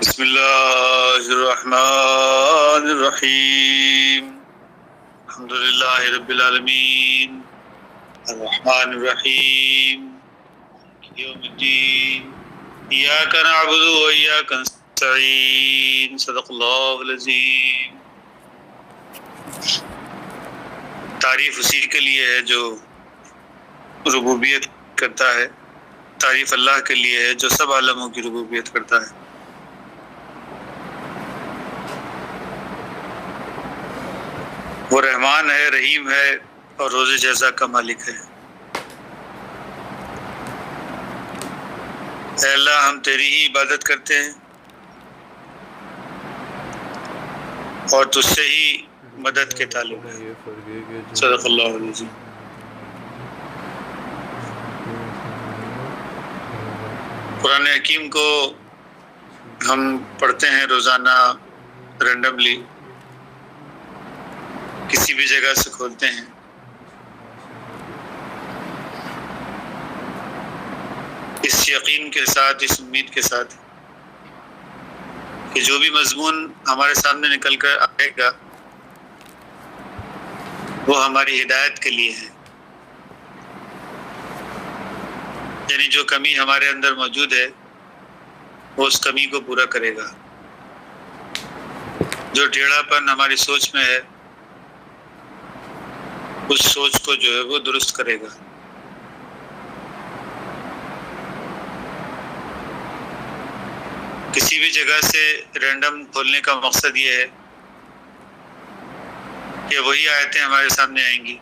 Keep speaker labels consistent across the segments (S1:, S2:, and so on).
S1: بسم اللہ الرحمن الرحیم الحمد للہ رب العالمین الرحمن الرحیم یوم الدین ایاک نعبد و ایاک نستعین صدق اللہ العظیم۔ تعریف اسی کے لیے ہے جو ربوبیت کرتا ہے، تعریف اللہ کے لیے ہے جو سب عالموں کی ربوبیت کرتا ہے۔ وہ رحمان ہے، رحیم ہے اور روز جزا کا مالک ہے۔ اے اللہ، ہم تیری ہی عبادت کرتے ہیں اور تجھ سے ہی مدد کے تعلق ہے۔ صدق اللہ العظیم۔ قرآن حکیم کو ہم پڑھتے ہیں روزانہ رینڈملی، کسی بھی جگہ سے کھولتے ہیں۔ اس یقین کے ساتھ، اس امید کے ساتھ کہ جو بھی مضمون ہمارے سامنے نکل کر آئے گا وہ ہماری ہدایت کے لیے ہے، یعنی جو کمی ہمارے اندر موجود ہے وہ اس کمی کو پورا کرے گا، جو ٹیڑھا پن ہماری سوچ میں ہے اس سوچ کو جو ہے وہ درست کرے گا۔ کسی بھی جگہ سے رینڈم کھولنے کا مقصد یہ ہے کہ وہی آیتیں ہمارے سامنے آئیں گی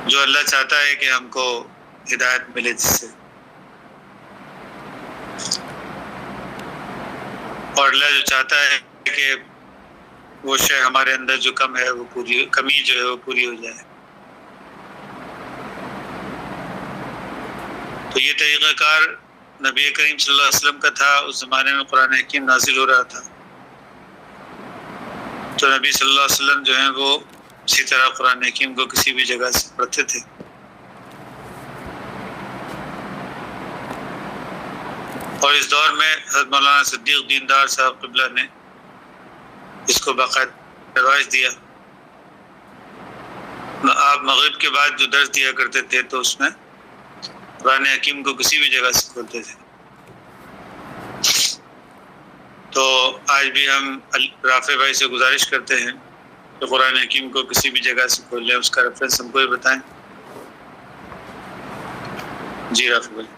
S1: جو اللہ چاہتا ہے کہ ہم کو ہدایت ملے جس سے، اور اللہ جو چاہتا ہے کہ وہ شے ہمارے اندر جو کم ہے وہ کمی جو ہے وہ پوری ہو جائے۔ تو یہ طریقہ کار نبی کریم صلی اللہ علیہ وسلم کا تھا۔ اس زمانے میں قرآن حکیم نازل ہو رہا تھا تو نبی صلی اللہ علیہ وسلم جو ہیں وہ اسی طرح قرآن حکیم کو کسی بھی جگہ سے پڑھتے تھے۔ اور اس دور میں حضرت مولانا صدیق دیندار صاحب قبلہ نے اس کو باقاعدہ رواج دیا۔ آپ مغرب کے بعد جو درس دیا کرتے تھے تو اس میں قرآن حکیم کو کسی بھی جگہ سے کھولتے تھے۔ تو آج بھی ہم رافع بھائی سے گزارش کرتے ہیں کہ قرآن حکیم کو کسی بھی جگہ سے کھول لیں، اس کا ریفرنس ہم کو بھی بتائیں۔ جی رافع بھائی۔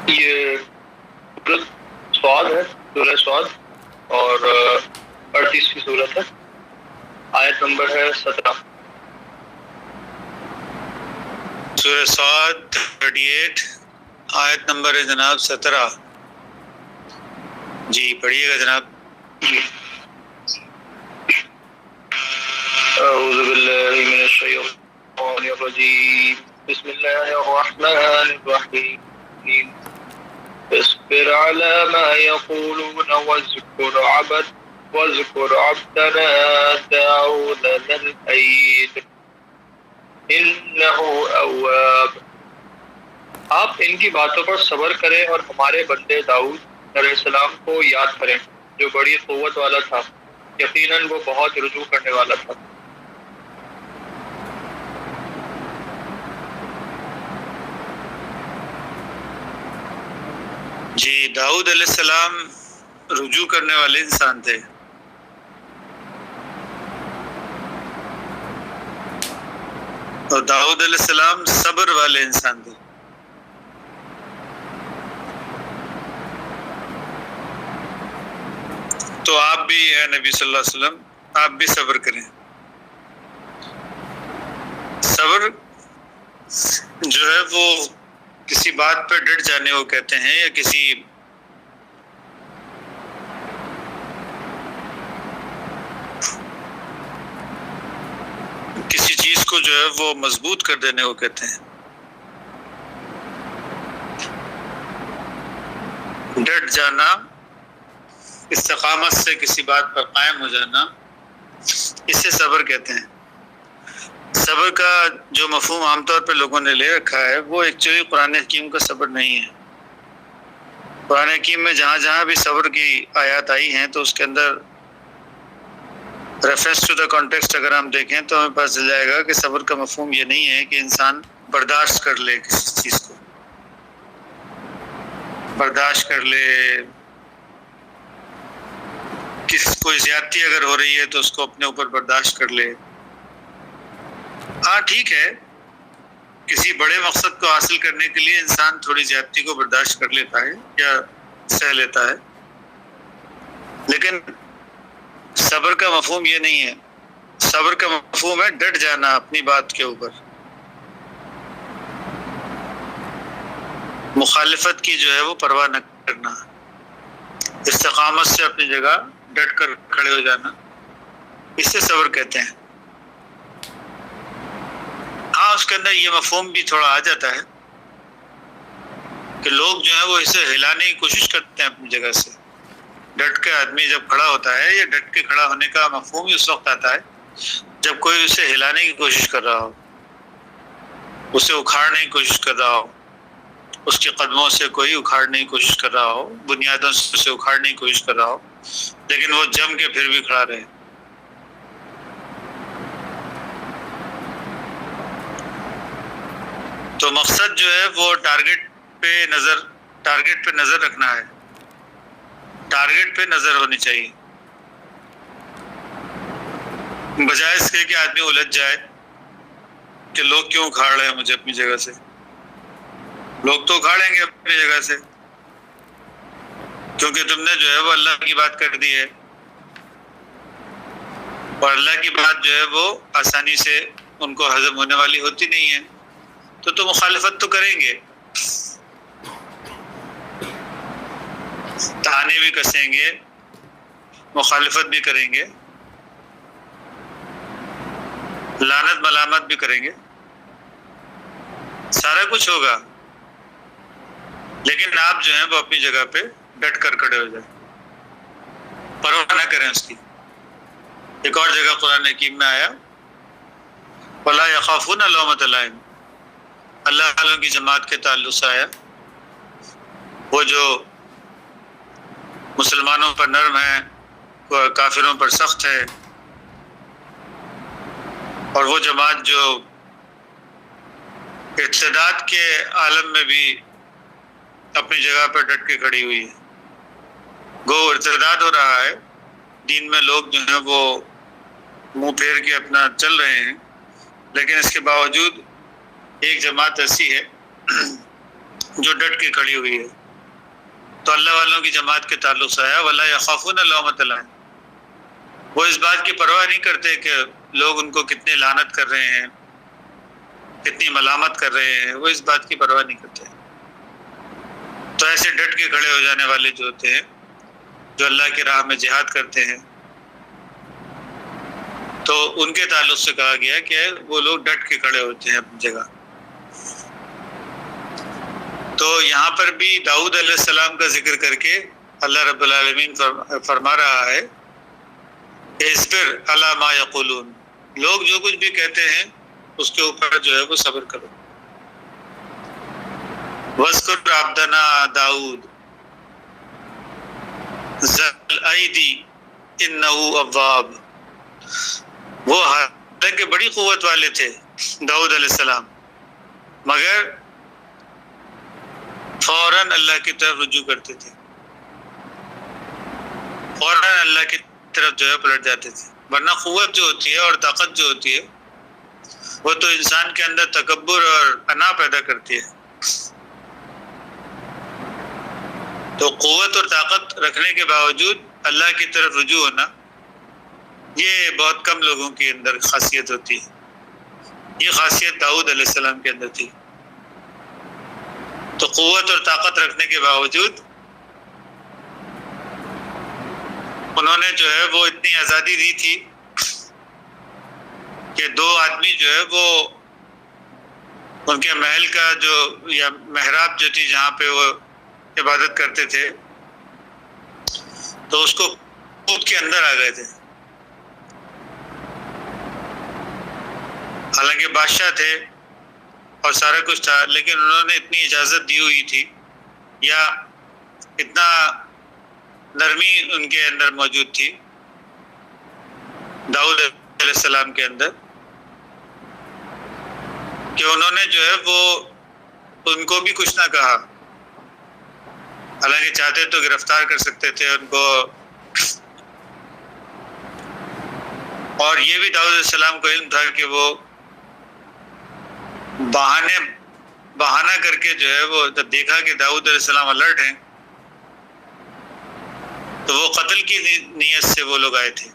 S2: یہ سواد ہے، سورہ سواد، اور 38ویں سورت ہے، آیت نمبر ہے 17۔
S1: سورہ سواد 38 آیت نمبر ہے جناب 17۔ جی پڑھیے گا جناب۔
S2: اعوذ باللہ من الشیطان الرجیم، بسم اللہ الرحمن الرحیم، اصبر على ما يقولون واذكر عبدنا داود ذا الأيد إنه أواب۔ آپ ان کی باتوں پر صبر کریں اور ہمارے بندے داؤد علیہ السلام کو یاد کریں جو بڑی قوت والا تھا، یقیناً وہ بہت رجوع کرنے والا تھا۔
S1: جی داؤد علیہ السلام رجوع کرنے والے انسان تھے، اور داؤد علیہ السلام صبر والے انسان تھے۔ تو آپ بھی اے نبی صلی اللہ علیہ وسلم آپ بھی صبر کریں۔ صبر جو ہے وہ کسی بات پہ ڈٹ جانے کو کہتے ہیں، یا کسی چیز کو جو ہے وہ مضبوط کر دینے کو کہتے ہیں۔ ڈٹ جانا استقامت سے کسی بات پر قائم ہو جانا، اسے صبر کہتے ہیں۔ صبر کا جو مفہوم عام طور پہ لوگوں نے لے رکھا ہے وہ ایکچولی قرآن حکیم کا صبر نہیں ہے۔ قرآن حکیم میں جہاں جہاں بھی صبر کی آیات آئی ہیں تو اس کے اندر ریفرنس ٹو دا کانٹیکسٹ اگر ہم دیکھیں تو ہمیں پتہ چل جائے گا کہ صبر کا مفہوم یہ نہیں ہے کہ انسان برداشت کر لے کسی چیز کو، برداشت کر لے، کوئی زیادتی اگر ہو رہی ہے تو اس کو اپنے اوپر برداشت کر لے۔ ہاں ٹھیک ہے، کسی بڑے مقصد کو حاصل کرنے کے لیے انسان تھوڑی زیادتی کو برداشت کر لیتا ہے یا سہ لیتا ہے، لیکن صبر کا مفہوم یہ نہیں ہے۔ صبر کا مفہوم ہے ڈٹ جانا اپنی بات کے اوپر، مخالفت کی جو ہے وہ پرواہ نہ کرنا، استقامت سے اپنی جگہ ڈٹ کر کھڑے ہو جانا، اس سے صبر کہتے ہیں۔ ہاں اس کے اندر یہ مفہوم بھی تھوڑا آ جاتا ہے کہ لوگ جو ہے وہ اسے ہلانے کی کوشش کرتے ہیں اپنی جگہ سے۔ ڈٹ کے آدمی جب کھڑا ہوتا ہے یا ڈٹ کے کھڑا ہونے کا مفہوم ہی اس وقت آتا ہے جب کوئی اسے ہلانے کی کوشش کر رہا ہو، اسے اکھاڑنے کی کوشش کر رہا ہو، اس کے قدموں سے کوئی اکھاڑنے کی کوشش کر رہا ہو، بنیادوں سے اسے اکھاڑنے کی کوشش کر رہا ہو، لیکن وہ جم کے پھر بھی کھڑا رہے۔ تو مقصد جو ہے وہ ٹارگٹ پہ نظر رکھنا ہے، ٹارگٹ پہ نظر ہونی چاہیے، بجائے اس کے کہ آدمی الجھ جائے کہ لوگ کیوں اکھاڑ رہے ہیں مجھے اپنی جگہ سے۔ لوگ تو اکھاڑیں گے اپنی جگہ سے کیونکہ تم نے جو ہے وہ اللہ کی بات کر دی ہے، اور اللہ کی بات جو ہے وہ آسانی سے ان کو ہضم ہونے والی ہوتی نہیں ہے، تو مخالفت تو کریں گے، تانے بھی کسیں گے، مخالفت بھی کریں گے، لعنت ملامت بھی کریں گے، سارا کچھ ہوگا، لیکن آپ جو ہیں وہ اپنی جگہ پہ ڈٹ کر کھڑے ہو جائیں، پرواہ نہ کریں اس کی۔ ایک اور جگہ قرآن حکیم میں آیا وَلَا يَخَافُونَ لَوْمَةَ لَائِمٍ، اللہ والوں کی جماعت کے تعلق سے آیا، وہ جو مسلمانوں پر نرم ہے، وہ کافروں پر سخت ہے، اور وہ جماعت جو ارتداد کے عالم میں بھی اپنی جگہ پر ڈٹ کے کھڑی ہوئی ہے۔ گو ارتداد ہو رہا ہے، دین میں لوگ جو ہیں وہ منہ پھیر کے اپنا چل رہے ہیں، لیکن اس کے باوجود ایک جماعت ایسی ہے جو ڈٹ کے کھڑی ہوئی ہے۔ تو اللہ والوں کی جماعت کے تعلق سے آیا وَلَا يَخَافُونَ لَوْمَةَ لَائِمٍ، وہ اس بات کی پرواہ نہیں کرتے کہ لوگ ان کو کتنی لعنت کر رہے ہیں، کتنی ملامت کر رہے ہیں، وہ اس بات کی پرواہ نہیں کرتے۔ تو ایسے ڈٹ کے کھڑے ہو جانے والے جو ہوتے ہیں، جو اللہ کی راہ میں جہاد کرتے ہیں، تو ان کے تعلق سے کہا گیا کہ وہ لوگ ڈٹ کے کھڑے ہوتے ہیں اپنی جگہ۔ تو یہاں پر بھی داؤد علیہ السلام کا ذکر کر کے اللہ رب العالمین فرما رہا ہے اصبر علی ما یقولون، لوگ جو کچھ بھی کہتے ہیں اس کے اوپر جو ہے وہ صبر کرو۔ وَاذْكُرْ عَبْدَنَا داؤد ذَا الْأَيْدِ إِنَّهُ أَوَّابٌ، وہ حالانکہ بڑی قوت والے تھے داؤد علیہ السلام، مگر فوراً اللہ کی طرف رجوع کرتے تھے، فوراً اللہ کی طرف جو ہے پلٹ جاتے تھے۔ ورنہ قوت جو ہوتی ہے اور طاقت جو ہوتی ہے وہ تو انسان کے اندر تکبر اور انا پیدا کرتی ہے۔ تو قوت اور طاقت رکھنے کے باوجود اللہ کی طرف رجوع ہونا، یہ بہت کم لوگوں کے اندر خاصیت ہوتی ہے۔ یہ خاصیت داؤد علیہ السلام کے اندر تھی۔ تو قوت اور طاقت رکھنے کے باوجود انہوں نے جو ہے وہ اتنی آزادی دی تھی کہ دو آدمی جو ہے وہ ان کے محل کا جو یا محراب جو تھی جہاں پہ وہ عبادت کرتے تھے، تو اس کو خود کے اندر آ گئے تھے. حالانکہ بادشاہ تھے اور سارا کچھ تھا، لیکن انہوں نے اتنی اجازت دی ہوئی تھی یا اتنا نرمی ان کے اندر موجود تھی داؤد علیہ السلام کے اندر کہ انہوں نے جو ہے وہ ان کو بھی کچھ نہ کہا. حالانکہ چاہتے تو گرفتار کر سکتے تھے ان کو، اور یہ بھی داؤد علیہ السلام کو علم تھا کہ وہ بہانہ کر کے جو ہے وہ جب دیکھا کہ داؤد علیہ السلام الرٹ ہیں تو وہ قتل کی نیت سے وہ لوگ آئے تھے،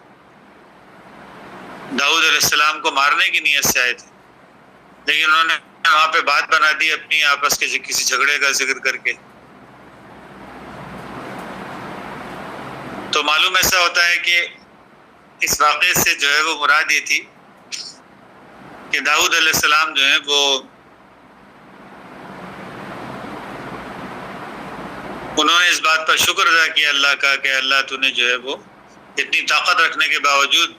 S1: داؤد علیہ السلام کو مارنے کی نیت سے آئے تھے، لیکن انہوں نے وہاں پہ بات بنا دی اپنی آپس کے کسی جھگڑے کا ذکر کر کے. تو معلوم ایسا ہوتا ہے کہ اس واقعے سے جو ہے وہ مراد یہ تھی کہ داؤد علیہ السلام جو ہیں وہ انہوں نے اس بات پر شکر ادا کیا اللہ کا کہ اللہ تو نے جو ہے وہ اتنی طاقت رکھنے کے باوجود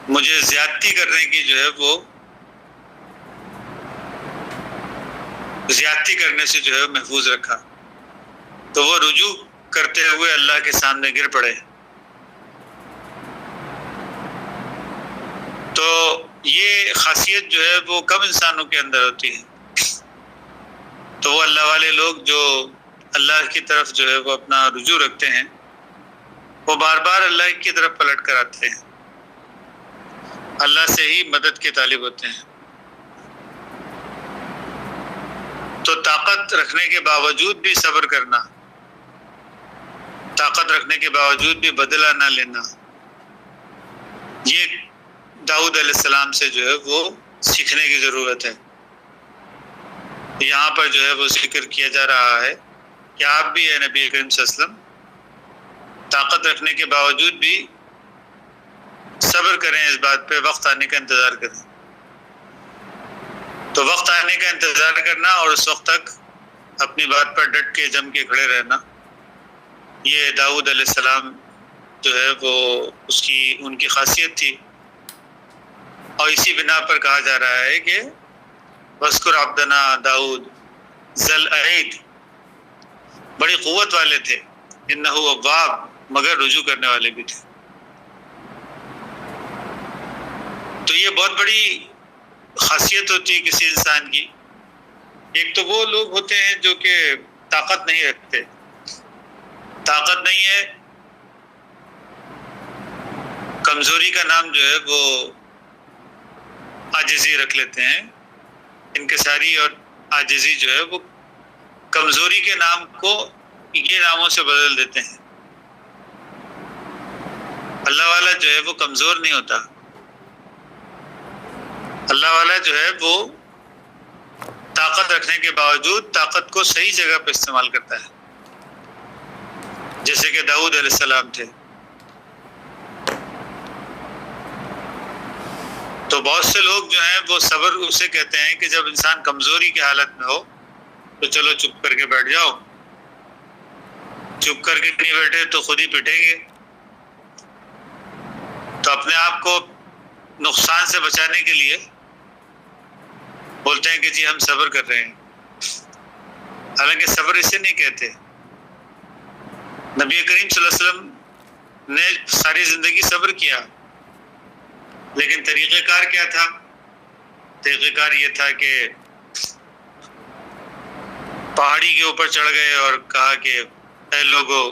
S1: مجھے زیادتی کرنے کی جو ہے وہ زیادتی کرنے سے جو ہے محفوظ رکھا. تو وہ رجوع کرتے ہوئے اللہ کے سامنے گر پڑے. تو یہ خاصیت جو ہے وہ کم انسانوں کے اندر ہوتی ہے. تو وہ اللہ والے لوگ جو اللہ کی طرف جو ہے وہ اپنا رجوع رکھتے ہیں وہ بار بار اللہ کی طرف پلٹ کر آتے ہیں، اللہ سے ہی مدد کے طالب ہوتے ہیں. تو طاقت رکھنے کے باوجود بھی صبر کرنا، طاقت رکھنے کے باوجود بھی بدلہ نہ لینا، یہ داؤد علیہ السلام سے جو ہے وہ سیکھنے کی ضرورت ہے. یہاں پر جو ہے وہ ذکر کیا جا رہا ہے کہ آپ بھی ہے نبی کریم صلی اللہ علیہ وسلم طاقت رکھنے کے باوجود بھی صبر کریں، اس بات پہ وقت آنے کا انتظار کریں. تو وقت آنے کا انتظار کرنا اور اس وقت تک اپنی بات پر ڈٹ کے جم کے کھڑے رہنا، یہ داؤد علیہ السلام جو ہے وہ ان کی خاصیت تھی. اور اسی بنا پر کہا جا رہا ہے کہ وَاذْكُرْ عَبْدَنَا داؤد ذَا الْأَيْدِ، بڑی قوت والے تھے، انہو اواب، مگر رجوع کرنے والے بھی تھے. تو یہ بہت بڑی خاصیت ہوتی ہے کسی انسان کی. ایک تو وہ لوگ ہوتے ہیں جو کہ طاقت نہیں رکھتے، طاقت نہیں ہے، کمزوری کا نام جو ہے وہ عاجزی رکھ لیتے ہیں. انکساری اور عاجزی جو ہے وہ کمزوری کے نام کو یہ ناموں سے بدل دیتے ہیں. اللہ والا جو ہے وہ کمزور نہیں ہوتا، اللہ والا جو ہے وہ طاقت رکھنے کے باوجود طاقت کو صحیح جگہ پہ استعمال کرتا ہے، جیسے کہ داؤد علیہ السلام تھے. تو بہت سے لوگ جو ہیں وہ صبر اسے کہتے ہیں کہ جب انسان کمزوری کی حالت میں ہو تو چلو چپ کر کے بیٹھ جاؤ، چپ کر کے نہیں بیٹھے تو خود ہی پٹیں گے. تو اپنے آپ کو نقصان سے بچانے کے لیے بولتے ہیں کہ جی ہم صبر کر رہے ہیں، حالانکہ صبر اسے نہیں کہتے. نبی کریم صلی اللہ علیہ وسلم نے ساری زندگی صبر کیا، لیکن طریقہ کار کیا تھا؟ طریقہ کار یہ تھا کہ پہاڑی کے اوپر چڑھ گئے اور کہا کہ اے لوگو،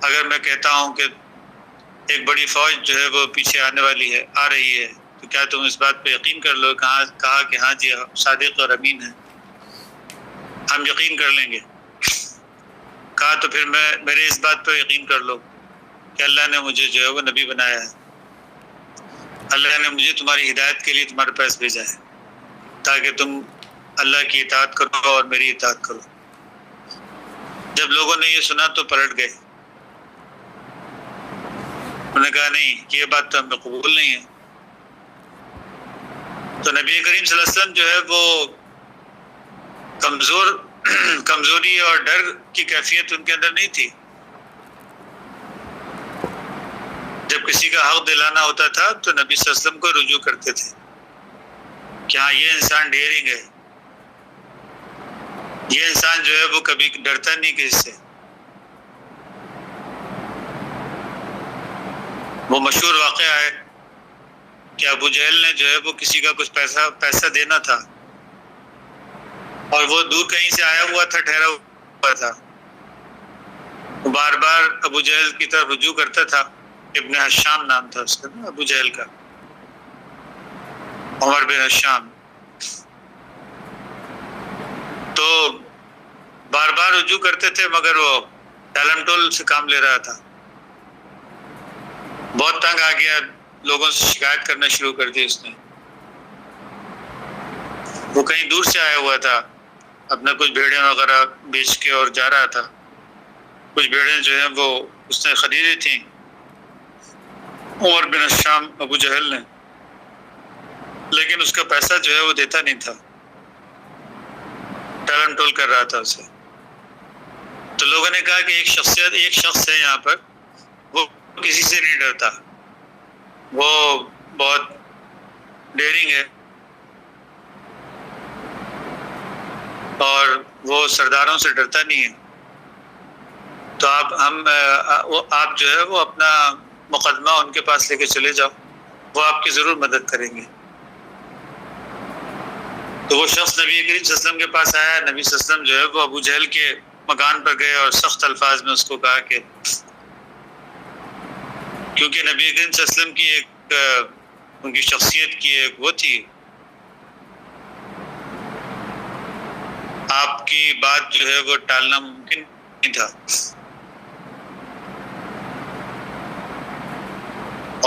S1: اگر میں کہتا ہوں کہ ایک بڑی فوج جو ہے وہ پیچھے آنے والی ہے، آ رہی ہے، تو کیا تم اس بات پہ یقین کر لو؟ کہا کہ ہاں جی صادق اور امین ہے، ہم یقین کر لیں گے. کہا تو پھر میرے اس بات پر یقین کر لو کہ اللہ نے مجھے جو ہے وہ نبی بنایا ہے، اللہ نے مجھے تمہاری ہدایت کے لیے تمہارے پاس بھیجا ہے تاکہ تم اللہ کی اطاعت کرو اور میری اطاعت کرو. جب لوگوں نے یہ سنا تو پلٹ گئے، انہوں نے کہا نہیں، یہ بات تو ہمیں قبول نہیں ہے. تو نبی کریم صلی اللہ علیہ وسلم جو ہے وہ کمزوری اور ڈر کی کیفیت ان کے اندر نہیں تھی، کسی کا حق دلانا ہوتا تھا تو نبی صلی اللہ علیہ وسلم کو رجوع کرتے تھے کہ ہاں یہ انسان ڈیئرنگ ہے، یہ انسان جو ہے وہ کبھی ڈرتا نہیں کسی سے. وہ مشہور واقعہ ہے کہ ابو جہل نے جو ہے وہ کسی کا کچھ پیسہ دینا تھا اور وہ دور کہیں سے آیا ہوا تھا، ٹھہرا ہوا تھا. وہ بار بار ابو جہل کی طرف رجوع کرتا تھا. ابن حشام نام تھا اس کا، ابو جہل کا، عمر بن حشام. تو بار بار رجوع کرتے تھے مگر وہ ٹالم ٹول سے کام لے رہا تھا. بہت تنگ آ گیا، لوگوں سے شکایت کرنا شروع کر دی اس نے. وہ کہیں دور سے آیا ہوا تھا، اپنا کچھ بھیڑیں وغیرہ بیچ کے اور جا رہا تھا. کچھ بھیڑیں جو ہیں وہ اس نے خریدی تھیں عمر بن حشام ابو جہل نے، لیکن اس کا پیسہ جو ہے وہ دیتا نہیں تھا، ٹالم ٹول کر رہا تھا اسے. تو لوگوں نے کہا کہ ایک شخص ہے یہاں پر، وہ کسی سے نہیں ڈرتا، وہ بہت ڈیئرنگ ہے اور وہ سرداروں سے ڈرتا نہیں ہے. تو آپ جو ہے وہ اپنا مقدمہ ان کے پاس لے کے چلے جاؤ، وہ آپ کی ضرور مدد کریں گے. تو وہ شخص نبی کریم صلی اللہ علیہ وسلم کے پاس آیا. نبی صلی اللہ علیہ وسلم جو ہے وہ ابو جہل کے مکان پر گئے اور سخت الفاظ میں اس کو کہا کہ کیونکہ نبی کریم صلی اللہ علیہ وسلم کی ایک ان کی شخصیت کی ایک وہ تھی، آپ کی بات جو ہے وہ ٹالنا ممکن نہیں تھا.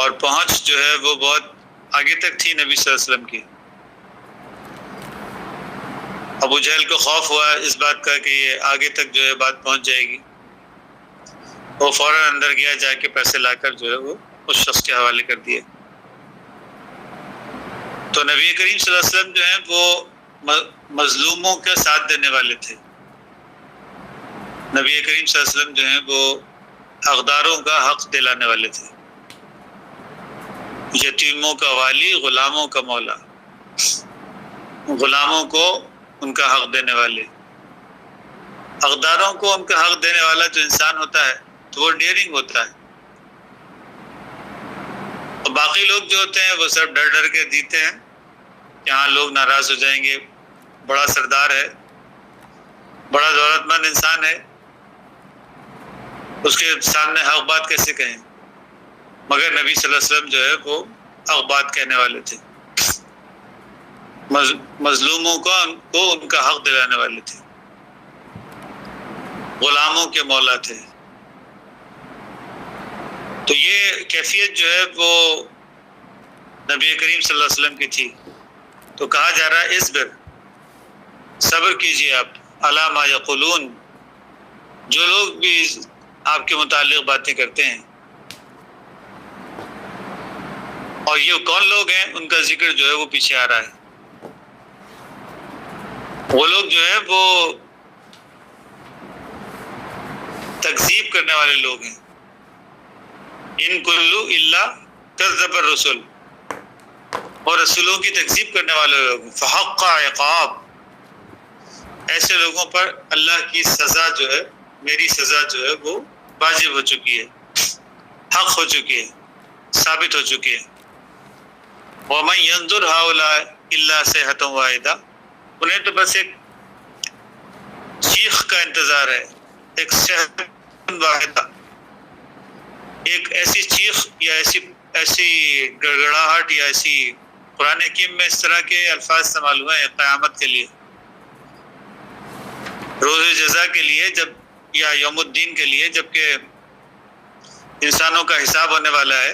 S1: اور پہنچ جو ہے وہ بہت آگے تک تھی نبی صلی اللہ علیہ وسلم کی. ابو جہل کو خوف ہوا اس بات کا کہ یہ آگے تک جو ہے بات پہنچ جائے گی. وہ فوراً اندر گیا، جا کے پیسے لا کر جو ہے وہ اس شخص کے حوالے کر دیے. تو نبی کریم صلی اللہ علیہ وسلم جو ہیں وہ مظلوموں کا ساتھ دینے والے تھے. نبی کریم صلی اللہ علیہ وسلم جو ہیں وہ حقداروں کا حق دلانے والے تھے، یتیموں کا والی، غلاموں کا مولا، غلاموں کو ان کا حق دینے والے. حقداروں کو ان کا حق دینے والا جو انسان ہوتا ہے تو وہ ڈیئرنگ ہوتا ہے. اور باقی لوگ جو ہوتے ہیں وہ سب ڈر ڈر کے دیتے ہیں کہ ہاں لوگ ناراض ہو جائیں گے، بڑا سردار ہے، بڑا دولت مند انسان ہے، اس کے سامنے حق بات کیسے کہیں. مگر نبی صلی اللہ علیہ وسلم جو ہے وہ حق بات کہنے والے تھے، مظلوموں کو ان کا حق دلانے والے تھے، غلاموں کے مولا تھے. تو یہ کیفیت جو ہے وہ نبی کریم صلی اللہ علیہ وسلم کی تھی. تو کہا جا رہا ہے اصبر، صبر کیجیے آپ، علی ما یقولون، جو لوگ بھی آپ کے متعلق باتیں کرتے ہیں. اور یہ کون لوگ ہیں ان کا ذکر جو ہے وہ پیچھے آ رہا ہے. وہ لوگ جو ہے وہ تکذیب کرنے والے لوگ ہیں. ان کلو الا کذب الرسل، اور رسولوں کی تکذیب کرنے والے لوگ. فحق عقاب، ایسے لوگوں پر اللہ کی سزا جو ہے، میری سزا جو ہے وہ واجب ہو چکی ہے، حق ہو چکی ہے، ثابت ہو چکی ہے. وَمَنْ يَنظُرْ هَؤُلَاءِ إِلَّا صَيْحَةً وَاحِدَةً، انہیں تو بس ایک چیخ کا انتظار ہے، ایک صیحۃ واحدہ، ایک ایسی چیخ یا ایسی گڑگڑاہٹ یا ایسی. قرآن حکیم میں اس طرح کے الفاظ استعمال ہوئے ہیں قیامت کے لیے، روز جزا کے لیے، جب یا یوم الدین کے لیے، جبکہ انسانوں کا حساب ہونے والا ہے.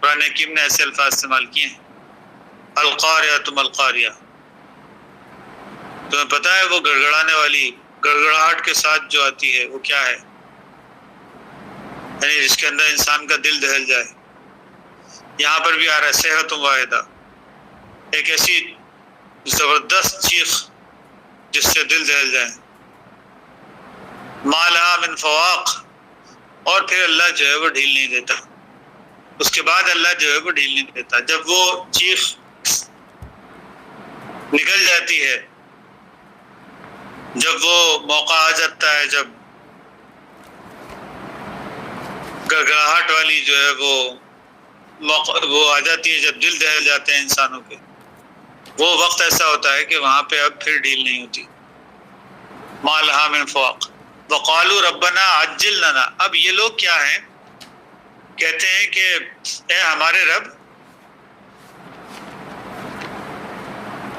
S1: قرآن حکیم نے ایسے الفاظ استعمال کیے ہیں، القاریہ ما القاریہ. تمہیں پتہ ہے وہ گڑگڑانے والی گڑگڑاہٹ کے ساتھ جو آتی ہے وہ کیا ہے؟ یعنی جس کے اندر انسان کا دل دہل جائے. یہاں پر بھی آ رہا ہے صیحۃ واحدہ، ایک ایسی زبردست چیخ جس سے دل دہل جائے. ما لہا من فواق، اور پھر اللہ جو ہے وہ ڈھیل نہیں دیتا. اس کے بعد اللہ جو ہے وہ ڈھیل نہیں دیتا. جب وہ چیخ نکل جاتی ہے، جب وہ موقع آ جاتا ہے، جب گڑگڑاہٹ والی جو ہے وہ آ جاتی ہے، جب دل دہل جاتے ہیں انسانوں کے، وہ وقت ایسا ہوتا ہے کہ وہاں پہ اب پھر ڈھیل نہیں ہوتی. ما لها من فواق وقالوا ربنا عجل لنا. اب یہ لوگ کیا ہیں؟ کہتے ہیں کہ اے ہمارے رب،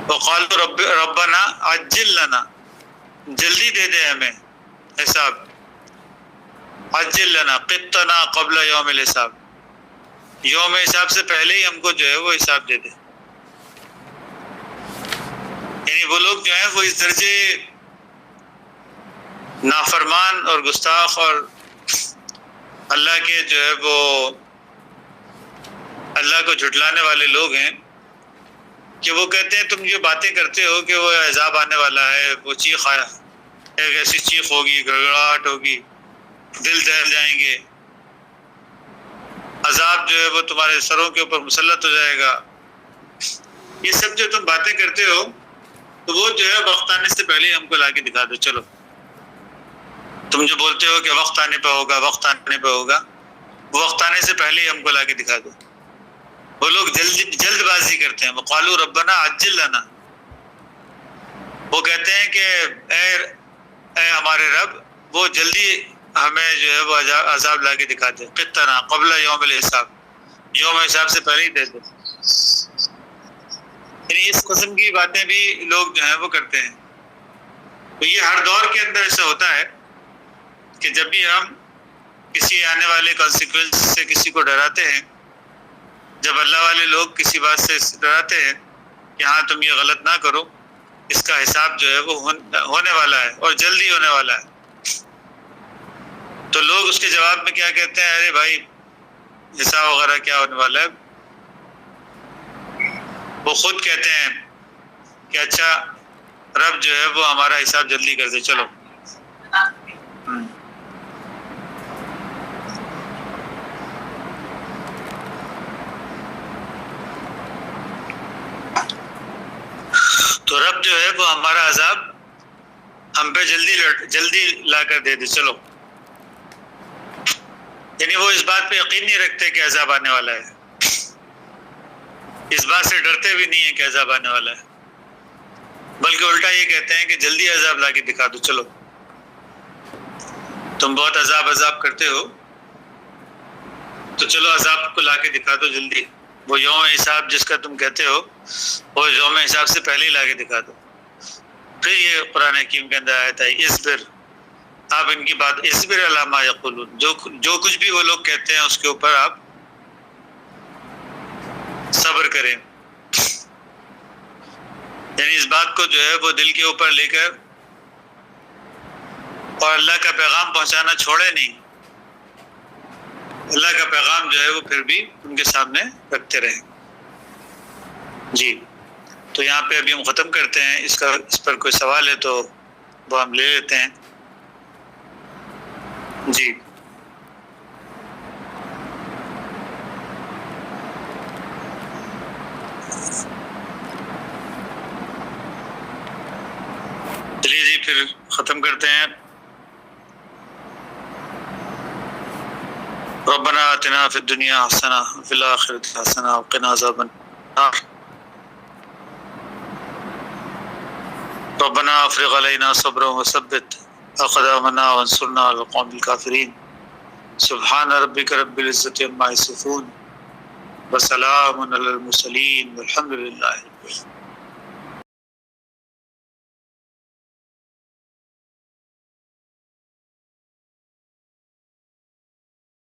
S1: وقالوا ربنا عجل لنا، جلدی دے دے ہمیں حساب. عجل لنا قطنا قبل یوم الحساب، یوم حساب سے پہلے ہی ہم کو جو ہے وہ حساب دے دے. یعنی وہ لوگ جو ہیں وہ اس درجے نافرمان اور گستاخ اور اللہ کے جو ہے وہ اللہ کو جھٹلانے والے لوگ ہیں کہ وہ کہتے ہیں تم یہ باتیں کرتے ہو کہ وہ عذاب آنے والا ہے، وہ چیخ آیا، ایک ایسی چیخ ہوگی، گڑگڑاہٹ ہوگی، دل دہل جائیں گے، عذاب جو ہے وہ تمہارے سروں کے اوپر مسلط ہو جائے گا. یہ سب جو تم باتیں کرتے ہو تو وہ جو ہے وقت آنے سے پہلے ہم کو لا کے دکھا دو. چلو تم جو بولتے ہو کہ وقت آنے پہ ہوگا، وقت آنے پہ ہوگا، وہ وقت آنے سے پہلے ہی ہم کو لا کے دکھا دو. وہ لوگ جلد بازی کرتے ہیں. وقالوا ربنا عجل لنا، وہ کہتے ہیں کہ اے ہمارے رب، وہ جلدی ہمیں جو ہے وہ عذاب لا کے دکھا دے. قطنا قبل یوم الحساب، یوم حساب سے پہلے ہی دے دے. یعنی اس قسم کی باتیں بھی لوگ جو ہیں وہ کرتے ہیں. تو یہ ہر دور کے اندر ایسا ہوتا ہے کہ جب بھی ہم کسی آنے والے کانسیکوینس سے کسی کو ڈراتے ہیں، جب اللہ والے لوگ کسی بات سے ڈراتے ہیں کہ ہاں تم یہ غلط نہ کرو، اس کا حساب جو ہے وہ ہونے والا ہے اور جلدی ہونے والا ہے، تو لوگ اس کے جواب میں کیا کہتے ہیں؟ ارے بھائی حساب وغیرہ کیا ہونے والا ہے. وہ خود کہتے ہیں کہ اچھا رب جو ہے وہ ہمارا حساب جلدی کر دے. چلو تو رب جو ہے وہ ہمارا عذاب ہم پہ جلدی لا کر دے دے. چلو یعنی وہ اس بات پہ یقین نہیں رکھتے کہ عذاب آنے والا ہے، اس بات سے ڈرتے بھی نہیں ہیں کہ عذاب آنے والا ہے، بلکہ الٹا یہ کہتے ہیں کہ جلدی عذاب لا کے دکھا دو. چلو تم بہت عذاب کرتے ہو تو چلو عذاب کو لا کے دکھا دو جلدی. وہ یوم حساب جس کا تم کہتے ہو، وہ یوم حساب سے پہلے ہی لا کے دکھا دو. پھر یہ قرآن حکیم کے اندر آیت ہے اصبر، آپ ان کی بات اصبر علی ما یقولون، جو کچھ بھی وہ لوگ کہتے ہیں اس کے اوپر آپ صبر کریں. یعنی اس بات کو جو ہے وہ دل کے اوپر لے کر اور اللہ کا پیغام پہنچانا چھوڑے نہیں، اللہ کا پیغام جو ہے وہ پھر بھی ان کے سامنے رکھتے رہیں. جی تو یہاں پہ ابھی ہم ختم کرتے ہیں. اس پر کوئی سوال ہے تو وہ ہم لے لیتے ہیں. جی چلیے جی پھر ختم کرتے ہیں. ربنا آتنا فی الدنیا حسنہ وفی الآخرۃ حسنہ وقنا عذاب النار. ربنا افرغ علینا صبرا وثبت اقدامنا وانصرنا علی القوم الکافرین. سبحان ربک رب العزۃ عما یصفون وسلام علی المرسلین والحمد للہ رب العالمین.